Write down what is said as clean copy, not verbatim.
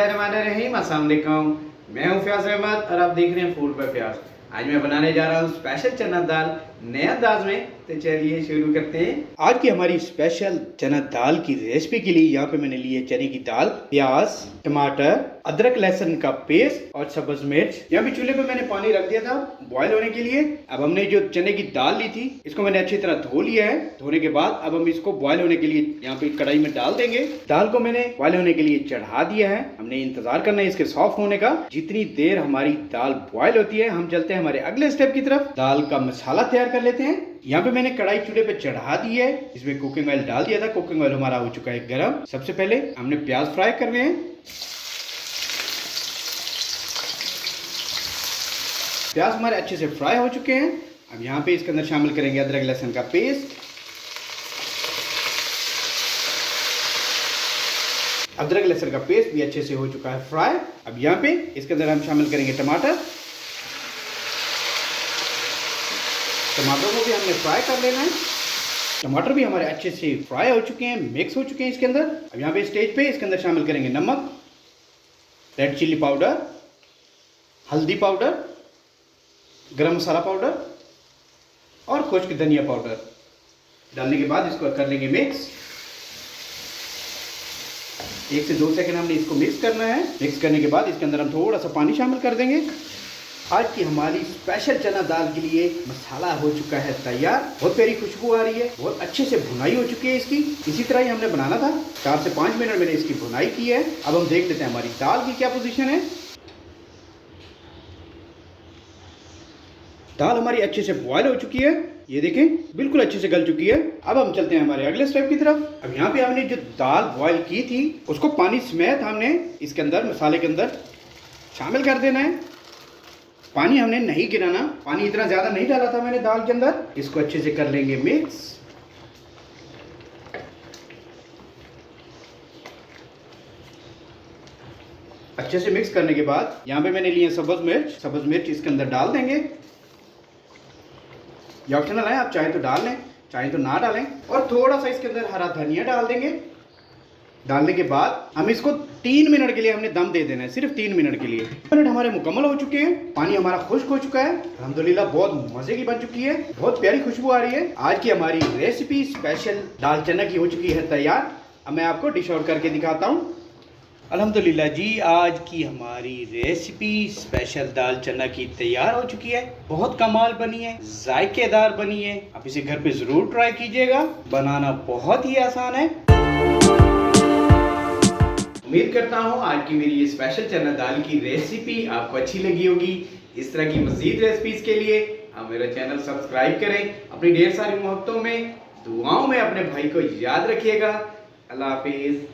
बिस्मिल्लाहिर्रहमानिर्रहीम, अस्सलाम वालेकुम। मैं हूँ फयाज अहमद और आप देख रहे हैं फूड बाय फयाज। आज मैं बनाने जा रहा हूँ स्पेशल चना दाल नए अंदाज में। तो चलिए शुरू करते हैं। आज की हमारी स्पेशल चना दाल की रेसिपी के लिए यहाँ पे मैंने ली है चने की दाल, प्याज, टमाटर, अदरक लहसुन का पेस्ट और सब्ज मिर्च। यहाँ पे चूल्हे पे मैंने पानी रख दिया था बॉईल होने के लिए। अब हमने जो चने की दाल ली थी इसको मैंने अच्छी तरह धो लिया है। धोने के बाद अब हम इसको बॉईल होने के लिए यहाँ पे कढ़ाई में डाल देंगे। दाल को मैंने बॉईल होने के लिए चढ़ा दिया है। हमने इंतजार करना है इसके सॉफ्ट होने का। जितनी देर हमारी दाल बॉईल होती है हम चलते हैं हमारे अगले स्टेप की तरफ। दाल का मसाला तैयार कर लेते हैं। यहाँ पे मैंने कढ़ाई चूल्हे पे चढ़ा दी है। इसमें कुकिंग ऑयल डाल दिया था। कुकिंग ऑयल हमारा हो चुका है गरम। सबसे पहले हमने प्याज फ्राई करने हैं। प्याज हमारे अच्छे से फ्राई हो चुके हैं। अब यहाँ पे इसके अंदर शामिल करेंगे अदरक लहसुन का पेस्ट। अदरक लहसुन का पेस्ट भी अच्छे से हो चुका है फ्राई। अब यहाँ पे इसके अंदर हम शामिल करेंगे टमाटर। टमाटर को भी हमने फ्राई कर लेना है। टमाटर भी हमारे अच्छे से फ्राई हो चुके हैं, मिक्स हो चुके हैं इसके अंदर। अब यहाँ पे स्टेज पे इसके अंदर शामिल करेंगे नमक, रेड चिल्ली पाउडर, हल्दी पाउडर, गरम मसाला पाउडर और खुश्क धनिया पाउडर। डालने के बाद इसको कर लेंगे मिक्स। 1 से 2 सेकंड हमने इसको मिक्स करना है। मिक्स करने के बाद इसके अंदर हम थोड़ा सा पानी शामिल कर देंगे। आज की हमारी स्पेशल चना दाल के लिए मसाला हो चुका है तैयार। बहुत प्यारी खुशबू आ रही है। बहुत अच्छे से भुनाई हो चुकी है इसकी। इसी तरह ही हमने बनाना था। 4 से 5 मिनट मैंने इसकी भुनाई की है। अब हम देख लेते हैं हमारी दाल की क्या पोजीशन है। दाल हमारी अच्छे से बॉयल हो चुकी है। ये देखें बिल्कुल अच्छे से गल चुकी है। अब हम चलते हैं हमारे अगले स्टेप की तरफ। अब यहाँ पे हमने जो दाल बॉयल की थी उसको पानी समेत हमने इसके अंदर मसाले के अंदर शामिल कर देना है। पानी हमने नहीं गिराना। पानी इतना ज्यादा नहीं डाला था मैंने दाल के अंदर। इसको अच्छे से कर लेंगे मिक्स। अच्छे से मिक्स करने के बाद यहाँ पे मैंने लिए सब्ज मिर्च। सब्ज मिर्च इसके अंदर डाल देंगे। ये ऑप्शनल है, आप चाहे तो डाल लें चाहे तो ना डालें। और थोड़ा सा इसके अंदर हरा धनिया डाल देंगे। डालने के बाद हम इसको 3 मिनट के लिए हमने दम दे देना है, सिर्फ 3 मिनट के लिए। मिनट हमारे मुकम्मल हो चुके हैं। पानी हमारा खुश्क हो चुका है। अल्हम्दुलिल्लाह बहुत मजे की बन चुकी है। बहुत प्यारी खुशबू आ रही है। आज की हमारी रेसिपी स्पेशल दाल चना की हो चुकी है तैयार। अब मैं आपको डिश आउट करके दिखाता हूँ। अल्हम्दुलिल्लाह जी, आज की हमारी रेसिपी स्पेशल दाल चना की तैयार हो चुकी है। बहुत कमाल बनी है, जायकेदार बनी है। आप इसे घर पे जरूर ट्राई कीजिएगा। बनाना बहुत ही आसान है। उम्मीद करता हूँ आज की मेरी ये स्पेशल चना दाल की रेसिपी आपको अच्छी लगी होगी। इस तरह की मजीद रेसिपीज के लिए आप मेरा चैनल सब्सक्राइब करें। अपनी ढेर सारी मोहब्बतों में दुआओं में अपने भाई को याद रखिएगा। अल्लाह हाफिज।